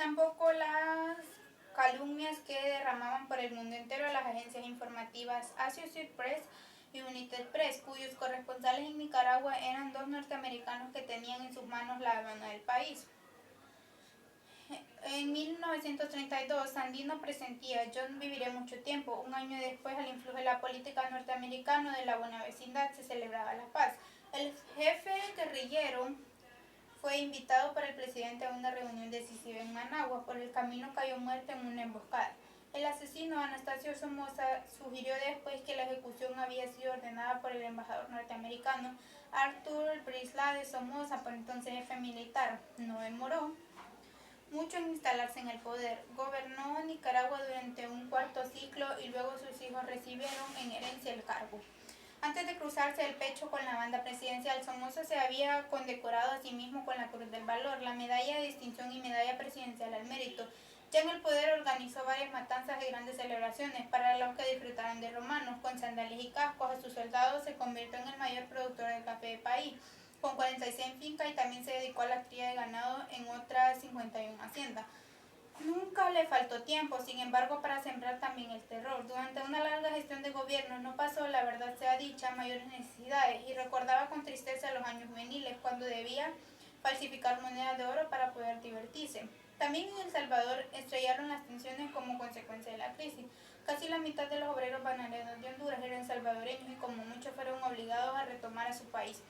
Tampoco las calumnias que derramaban por el mundo entero las agencias informativas Associated Press y United Press, cuyos corresponsales en Nicaragua eran dos norteamericanos que tenían en sus manos la aduana del país. En 1932, Sandino presentía "Yo no viviré mucho tiempo". Un año después, al influjo de la política norteamericana de la buena vecindad, se celebraba la paz. El jefe guerrillero fue invitado por el presidente a una reunión decisiva en Managua. Por el camino cayó muerto en una emboscada. El asesino, Anastasio Somoza, sugirió después que la ejecución había sido ordenada por el embajador norteamericano Arthur Breslau de Somoza, por entonces jefe militar. No demoró mucho en instalarse en el poder. Gobernó Nicaragua durante un cuarto siglo y luego sus hijos recibieron en herencia el cargo. Antes de cruzarse el pecho con la banda presidencial, Somoza se había condecorado a sí mismo con la Cruz del Valor, la Medalla de Distinción y Medalla Presidencial al Mérito. Ya en el poder organizó varias matanzas y grandes celebraciones para los que disfrutaron de romanos. Con sandalias y cascos a sus soldados se convirtió en el mayor productor de café del país, con 46 fincas, y también se dedicó a la cría de ganado en otras 51 haciendas. Nunca le faltó tiempo, sin embargo, para sembrar también el terror. Durante una larga gestión de gobierno no pasó, la verdad sea dicha, mayores necesidades, y recordaba con tristeza los años juveniles, cuando debía falsificar monedas de oro para poder divertirse. También en El Salvador estrellaron las tensiones como consecuencia de la crisis. Casi la mitad de los obreros bananeros de Honduras eran salvadoreños y como muchos fueron obligados a retomar a su país,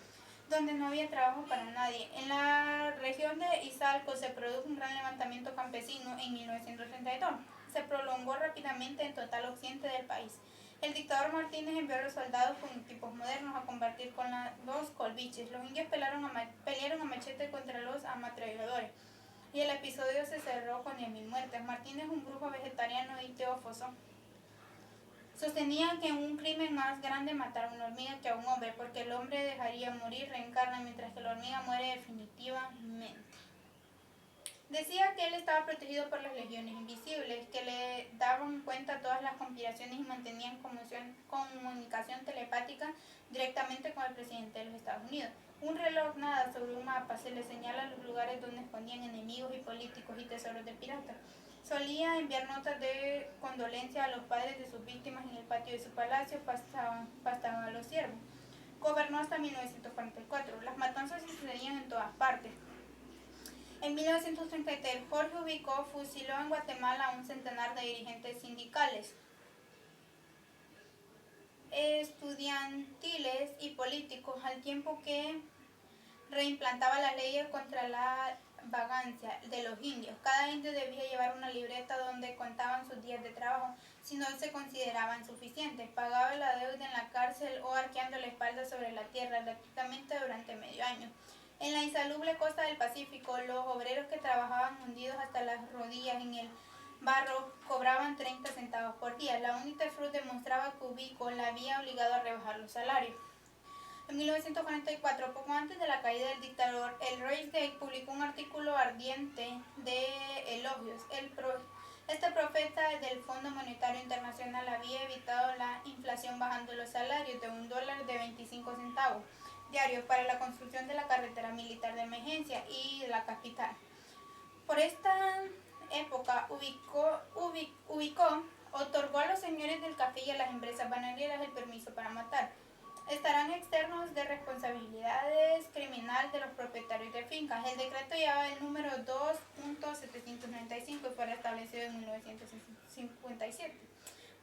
donde no había trabajo para nadie. En la región de Izalco se produjo un gran levantamiento campesino en 1932. Se prolongó rápidamente en total occidente del país. El dictador Martínez envió a los soldados con equipos modernos a combatir con los colbiches. Los indios pelearon a machete contra los ametralladores, y el episodio se cerró con 10.000 muertes. Martínez, un brujo vegetariano y teófoso, sostenía que un crimen más grande matar a una hormiga que a un hombre, porque el hombre dejaría morir, reencarna, mientras que la hormiga muere definitivamente. Decía que él estaba protegido por las legiones invisibles, que le daban cuenta a todas las conspiraciones y mantenían comunicación telepática directamente con el presidente de los Estados Unidos. Un reloj nada sobre un mapa se le señala los lugares donde escondían enemigos y políticos y tesoros de piratas. Solía enviar notas de condolencia a los padres de sus víctimas en el patio de su palacio. Pastaban a los siervos. Gobernó hasta 1944. Las matanzas se sucedían en todas partes. En 1933, Jorge Ubicó fusiló en Guatemala a un centenar de dirigentes sindicales, estudiantiles y políticos, al tiempo que reimplantaba las leyes contra la vagancia de los indios. Cada indio debía llevar una libreta donde contaban sus días de trabajo, si no se consideraban suficientes. Pagaba la deuda en la cárcel o arqueando la espalda sobre la tierra gratuitamente durante medio año. En la insalubre costa del Pacífico, los obreros que trabajaban hundidos hasta las rodillas en el barro cobraban 30 centavos por día. La UNITEFRUT demostraba que Ubicó la había obligado a rebajar los salarios. En 1944, poco antes de la caída del dictador, el Reichsgate publicó un artículo ardiente de elogios. Este profeta del Fondo Monetario Internacional había evitado la inflación bajando los salarios de $1 de 25 centavos diarios para la construcción de la carretera militar de emergencia y de la capital. Por esta época, Ubicó otorgó a los señores del café y a las empresas bananeras el permiso para matar. Estarán externos de responsabilidades criminal de los propietarios de fincas. El decreto llevaba el número 2.795 y fue restablecido en 1957,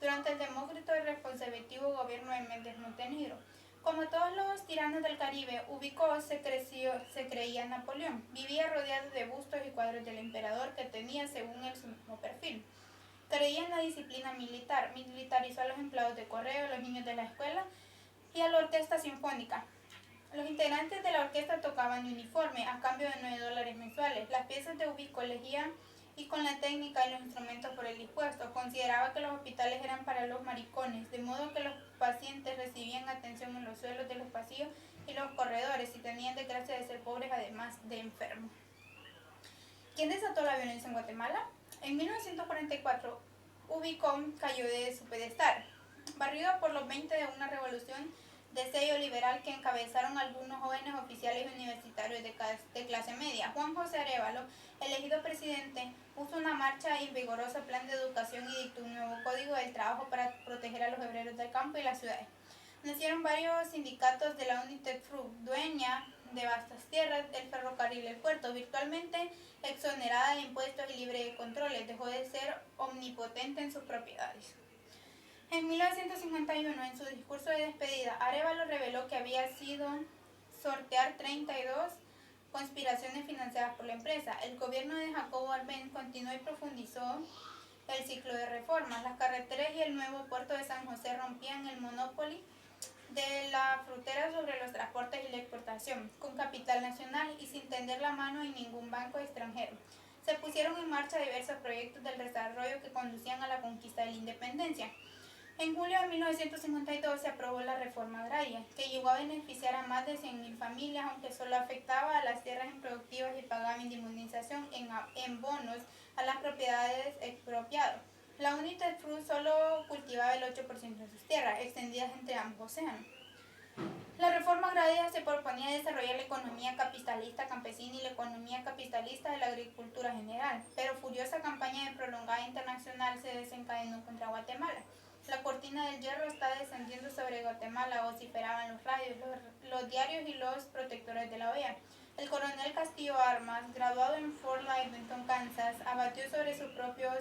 durante el demócrito y representativo gobierno de Méndez Montenegro. Como todos los tiranos del Caribe, Ubicó se creía Napoleón. Vivía rodeado de bustos y cuadros del emperador que tenía según él su mismo perfil. Creía en la disciplina militar, militarizó a los empleados de correo, a los niños de la escuela y a la orquesta sinfónica. Los integrantes de la orquesta tocaban de uniforme a cambio de $9 mensuales. Las piezas de Ubicó elegían y con la técnica y los instrumentos por el dispuesto. Consideraba que los hospitales eran para los maricones, de modo que los pacientes recibían atención en los suelos de los pasillos y los corredores y tenían desgracia de ser pobres además de enfermos. ¿Quién desató la violencia en Guatemala? En 1944, Ubicó cayó de su pedestal. Barrido por los 20 de una revolución de sello liberal que encabezaron algunos jóvenes oficiales universitarios de clase media. Juan José Arévalo, elegido presidente, puso una marcha y vigoroso plan de educación y dictó un nuevo código del trabajo para proteger a los obreros del campo y las ciudades. Nacieron varios sindicatos de la United Fruit, dueña de vastas tierras, el ferrocarril El Puerto, virtualmente exonerada de impuestos y libre de controles, dejó de ser omnipotente en sus propiedades. En 1951, en su discurso de despedida, Arévalo reveló que había sido sortear 32 conspiraciones financiadas por la empresa. El gobierno de Jacobo Arbenz continuó y profundizó el ciclo de reformas. Las carreteras y el nuevo puerto de San José rompían el monopolio de la frutera sobre los transportes y la exportación, con capital nacional y sin tender la mano en ningún banco extranjero. Se pusieron en marcha diversos proyectos del desarrollo que conducían a la conquista de la independencia. En julio de 1952 se aprobó la reforma agraria, que llegó a beneficiar a más de 100.000 familias, aunque solo afectaba a las tierras improductivas y pagaba indemnización en bonos a las propiedades expropiadas. La United Fruit solo cultivaba el 8% de sus tierras, extendidas entre ambos océanos. La reforma agraria se proponía desarrollar la economía capitalista campesina y la economía capitalista de la agricultura general, pero furiosa campaña de prolongada internacional se desencadenó contra Guatemala. La cortina del hierro está descendiendo sobre Guatemala, vociferaban los radios, los diarios y los protectores de la OEA. El coronel Castillo Armas, graduado en Fort Livingston, Kansas, abatió sobre sus propios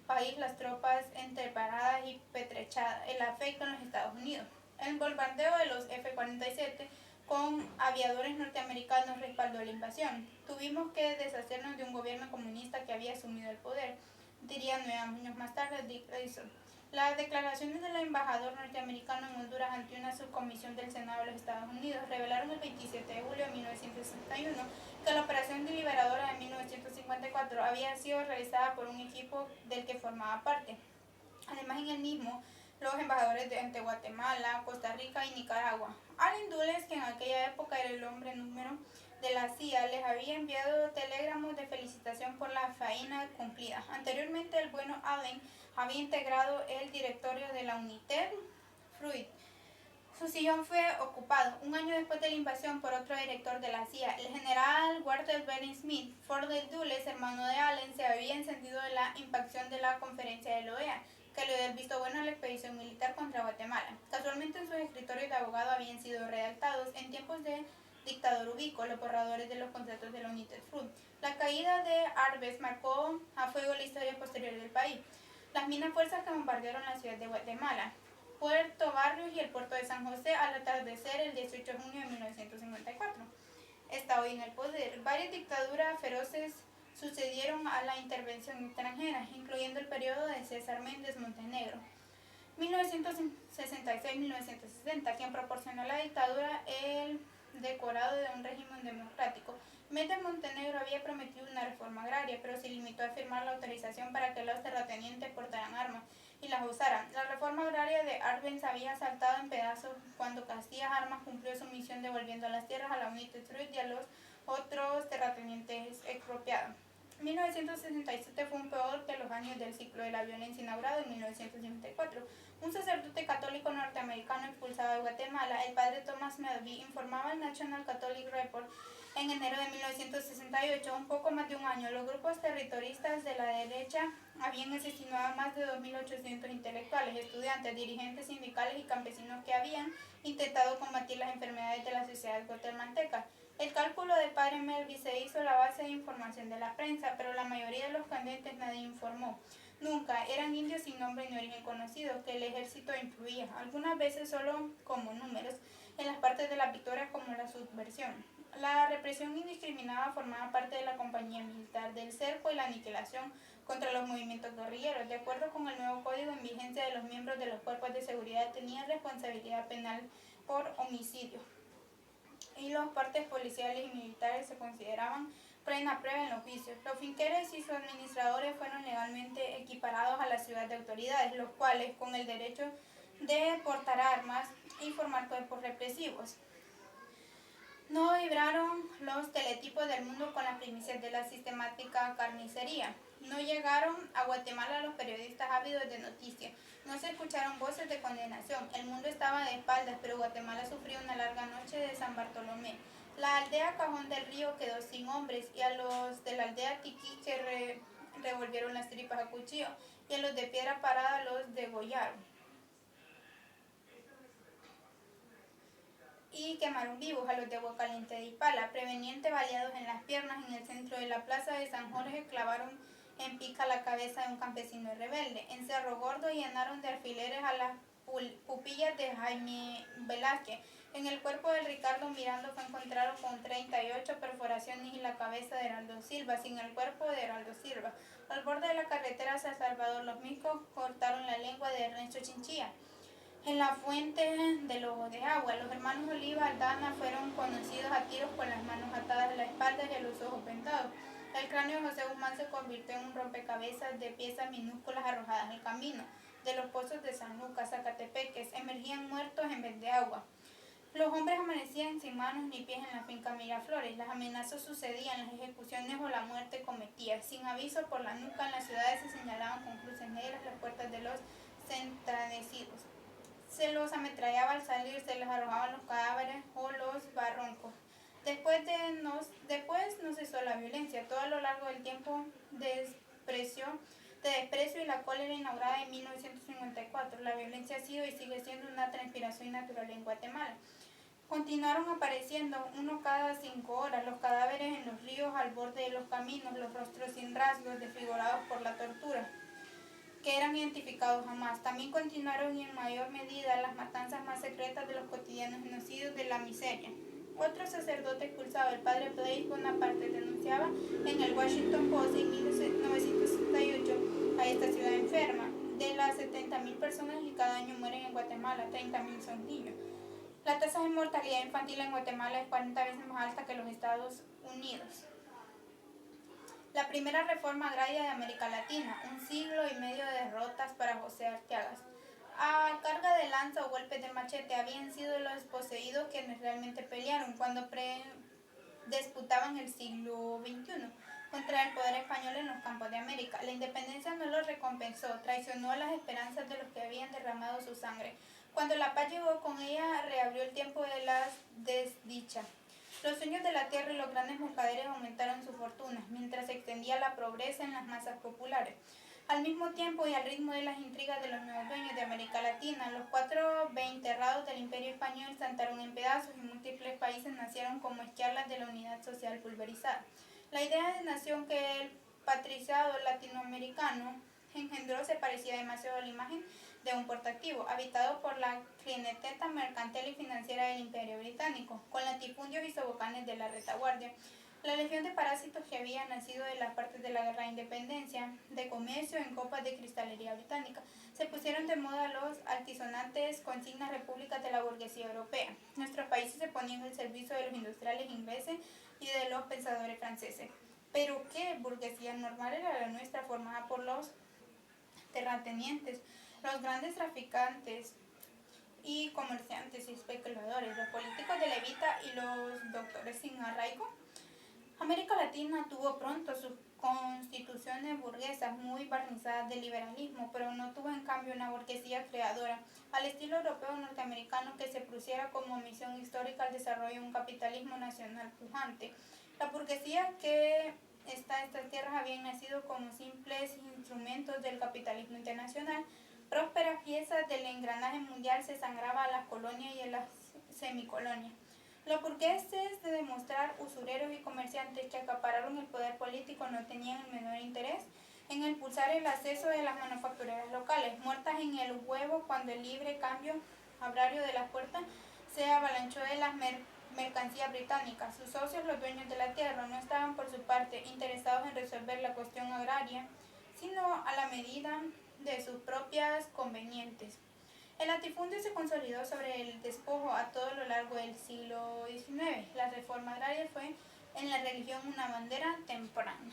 país las tropas entreparadas y pertrechadas, el afecto en los Estados Unidos. El bombardeo de los F-47 con aviadores norteamericanos respaldó la invasión. Tuvimos que deshacernos de un gobierno comunista que había asumido el poder, diría 9 años más tarde Dick Grayson. Las declaraciones del embajador norteamericano en Honduras ante una subcomisión del Senado de los Estados Unidos revelaron el 27 de julio de 1961 que la operación deliberadora de 1954 había sido realizada por un equipo del que formaba parte. Además, en el mismo, los embajadores de Guatemala, Costa Rica y Nicaragua. Allen Dulles, que en aquella época era el hombre número de la CIA, les había enviado telegramos de felicitación por la faena cumplida. Anteriormente, el bueno Allen había integrado el directorio de la United Fruit. Su sillón fue ocupado un año después de la invasión por otro director de la CIA, el general Walter Benning Smith. Ford Dulles, hermano de Allen, se había encendido de la impacción de la conferencia de la OEA, que le dio el visto bueno a la expedición militar contra Guatemala. Casualmente en sus escritorios de abogado habían sido redactados en tiempos de dictador Ubico los borradores de los contratos de la United Fruit. La caída de Arbenz marcó a fuego la historia posterior del país. Las mismas fuerzas que bombardearon la ciudad de Guatemala, Puerto Barrios y el puerto de San José al atardecer el 18 de junio de 1954. Está hoy en el poder. Varias dictaduras feroces sucedieron a la intervención extranjera, incluyendo el periodo de César Méndez Montenegro, 1966-1960, quien proporcionó a la dictadura el decorado de un régimen democrático. Méndez Montenegro había prometido una reforma agraria, pero se limitó a firmar la autorización para que los terratenientes portaran armas y las usaran. La reforma agraria de Arbenz había saltado en pedazos cuando Castilla Armas cumplió su misión devolviendo las tierras a la United Fruit y a los otros terratenientes expropiados. 1967 fue un peor de los años del ciclo de la violencia inaugurado en 1954. Un sacerdote católico norteamericano expulsado de Guatemala, el padre Thomas Melby, informaba al National Catholic Report en enero de 1968, un poco más de un año. Los grupos terroristas de la derecha habían asesinado a más de 2.800 intelectuales, estudiantes, dirigentes sindicales y campesinos que habían intentado combatir las enfermedades de la sociedad guatemalteca. El cálculo del padre Melby se hizo la base de información de la prensa, pero la mayoría de los candentes nadie informó. Nunca, eran indios sin nombre ni origen conocido, que el ejército influía, algunas veces solo como números, en las partes de la victoria como la subversión. La represión indiscriminada formaba parte de la compañía militar del cerco y la aniquilación contra los movimientos guerrilleros. De acuerdo con el nuevo código en vigencia, de los miembros de los cuerpos de seguridad tenían responsabilidad penal por homicidio, y los partes policiales y militares se consideraban plena prueba en los juicios. Los finqueres y sus administradores fueron legalmente equiparados a la ciudad de autoridades, los cuales, con el derecho de portar armas y formar cuerpos represivos, No vibraron los teletipos del mundo con las primicias de la sistemática carnicería. No llegaron a Guatemala los periodistas ávidos de noticias. No se escucharon voces de condenación. El mundo estaba de espaldas, pero Guatemala sufrió una larga noche de San Bartolomé. La aldea Cajón del Río quedó sin hombres y a los de la aldea Tiquiche revolvieron las tripas a cuchillo y a los de Piedra Parada los degollaron. Y quemaron vivos a los de Aguacaliente de Ipala, preveniente baleados en las piernas. En el centro de la plaza de San Jorge clavaron en pica la cabeza de un campesino rebelde. En Cerro Gordo llenaron de alfileres a las pupillas de Jaime Velázquez. En el cuerpo de Ricardo Miranda fue encontrado con 38 perforaciones y la cabeza de Heraldo Silva, sin el cuerpo de Heraldo Silva. Al borde de la carretera San Salvador, los micos cortaron la lengua de Ernesto Chinchilla. En la fuente del ojo de agua, los hermanos Oliva Aldana fueron conocidos a tiros con las manos atadas a la espalda y a los ojos vendados. El cráneo de José Guzmán se convirtió en un rompecabezas de piezas minúsculas arrojadas al camino. De los pozos de San Lucas, Zacatepeques, emergían muertos en vez de agua. Los hombres amanecían sin manos ni pies en la finca Miraflores. Las amenazas sucedían, las ejecuciones o la muerte cometida. Sin aviso por la nuca, en las ciudades se señalaban con cruces negras las puertas de los centranecidos. Se los ametrallaba al salir, se les arrojaban los cadáveres o los barroncos. Después no cesó la violencia. Todo a lo largo del tiempo de desprecio y la cólera inaugurada en 1954. La violencia ha sido y sigue siendo una transpiración natural en Guatemala. Continuaron apareciendo, uno cada 5 horas, los cadáveres en los ríos al borde de los caminos, los rostros sin rasgos, desfigurados por la tortura, que eran identificados jamás. También continuaron y en mayor medida las matanzas más secretas de los cotidianos genocidios de la miseria. Otro sacerdote expulsado, el padre Blaise Bonaparte, denunciaba en el Washington Post en 1968 a esta ciudad enferma. De las 70.000 personas que cada año mueren en Guatemala, 30.000 son niños. La tasa de mortalidad infantil en Guatemala es 40 veces más alta que en los Estados Unidos. La primera reforma agraria de América Latina, un siglo y medio de derrotas para José Arteagas. A carga de lanza o golpes de machete habían sido los desposeídos quienes realmente pelearon cuando disputaban el siglo XXI contra el poder español en los campos de América. La independencia no los recompensó, traicionó las esperanzas de los que habían derramado su sangre. Cuando la paz llegó con ella, reabrió el tiempo de la desdicha. Los sueños de la tierra y los grandes mercaderes aumentaron sus fortunas, mientras se extendía la pobreza en las masas populares. Al mismo tiempo y al ritmo de las intrigas de los nuevos dueños de América Latina, los 4 enterrados del Imperio Español saltaron en pedazos y múltiples países nacieron como esquirlas de la unidad social pulverizada. La idea de nación que el patriciado latinoamericano engendró se parecía demasiado a la imagen de un portaactivo, habitado por la clientela mercantil y financiera del Imperio Británico, con latifundios y sobocanes de la retaguardia. La legión de parásitos que había nacido de las partes de la guerra de independencia, de comercio en copas de cristalería británica, se pusieron de moda los altisonantes consignas repúblicas de la burguesía europea. Nuestros países se ponían al servicio de los industriales ingleses y de los pensadores franceses. Pero ¿qué burguesía normal era la nuestra, formada por los terratenientes, los grandes traficantes y comerciantes y especuladores, los políticos de levita y los doctores sin arraigo? América Latina tuvo pronto sus constituciones burguesas muy barnizadas de liberalismo, pero no tuvo en cambio una burguesía creadora, al estilo europeo norteamericano, que se pusiera como misión histórica el desarrollo de un capitalismo nacional pujante. La burguesía que estas tierras habían nacido como simples instrumentos del capitalismo internacional. Prósperas piezas del engranaje mundial se sangraba a las colonias y a las semicolonias. Los burgueses, de demostrar usureros y comerciantes que acapararon el poder político, no tenían el menor interés en impulsar el acceso de las manufactureras locales, muertas en el huevo cuando el libre cambio agrario de las puertas se avalanchó de las mercancías británicas. Sus socios, los dueños de la tierra, no estaban por su parte interesados en resolver la cuestión agraria, sino a la medida de sus propias convenientes. El latifundio se consolidó sobre el despojo a todo lo largo del siglo XIX. La reforma agraria fue en la religión una bandera temprana.